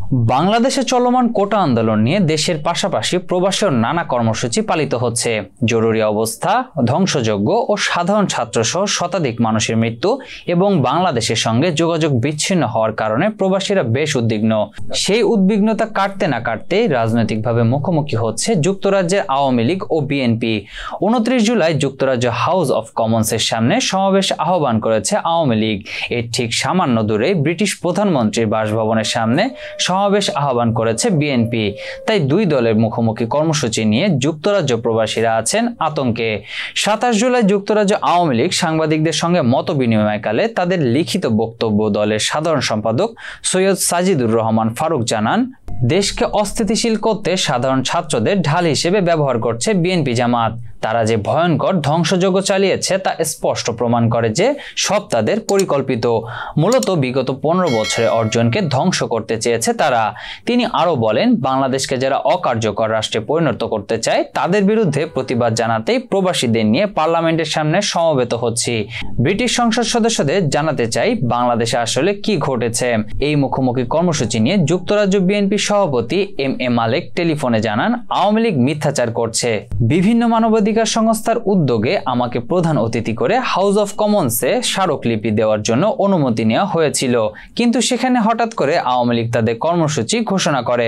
বাংলাদেশে চলমান কোটা আন্দোলন নিয়ে দেশের পাশাপাশি প্রবাসেও নানা কর্মসূচি পালিত হচ্ছে। জরুরি অবস্থা, ধ্বংসযজ্ঞ ও সাধারণ ছাত্রসহ শতাধিক মানুষের মৃত্যু এবং বাংলাদেশের সঙ্গে যোগাযোগ বিচ্ছিন্ন হওয়ার কারণে প্রবাসীরা বেশ উদ্বিগ্ন। সেই উদ্বিগ্নতা কাটতে না কাটতেই রাজনৈতিকভাবে মুখোমুখি হচ্ছে যুক্তরাজ্যের আওয়ামী লীগ ও বিএনপি। 29 জুলাই যুক্তরাজ্য হাউস অব কমন্সের সামনে সমাবেশ আহ্বান করেছে আওয়ামী লীগ। এর ঠিক সামান্য দূরে ব্রিটিশ প্রধানমন্ত্রীর বাসভবনের সামনে সমাবেশ আহ্বান করেছে বিএনপি। তাই দুই দলের মুখোমুখি কর্মসূচি নিয়ে যুক্তরাজ্য প্রবাসীরা আছেন আতঙ্কে। 27 জুলাই যুক্তরাজ্য আওয়ামী লীগ সাংবাদিকদের সঙ্গে মত বিনিময়কালে তাদের লিখিত বক্তব্য দলের সাধারণ সম্পাদক সৈয়দ সাজিদুর রহমান ফারুক জানান, দেশকে অস্থিতিশীল করতে সাধারণ ছাত্রদের ঢাল হিসেবে ব্যবহার করছে বিএনপি জামাত। তারা যে ভয়ঙ্কর ধ্বংসযজ্ঞ চালিয়েছে তা স্পষ্ট প্রমাণ করে যে সব তাদের পরিকল্পিত। মূলত বিগত 15 বছরের অর্জনকে ধ্বংস করতে চেয়েছে তারা। তিনি আরো বলেন, বাংলাদেশকে যারা অকার্যকর রাষ্ট্রে পরিণত করতে চায় তাদের বিরুদ্ধে প্রতিবাদ জানাতেই প্রবাসীদের নিয়ে পার্লামেন্টের সামনে সমবেত হচ্ছি। ব্রিটিশ সংসদ সদস্যদের জানাতে চাই বাংলাদেশে আসলে কি ঘটেছে। এই মুখোমুখি কর্মসূচি নিয়ে যুক্তরাজ্য বিএনপি সভাপতি এম.এ. মালেক টেলিফোনে জানান, আওয়ামী লীগ মিথ্যাচার করছে। বিভিন্ন মানবাধিকার সংস্থার উদ্যোগে আমাকে প্রধান অতিথি করে হাউস অব কমন্সে স্মারকলিপি দেওয়ার জন্য অনুমতি নেওয়া হয়েছিল, কিন্তু সেখানে হঠাৎ করে আওয়ামী লীগ তাদের কর্মসূচি ঘোষণা করে।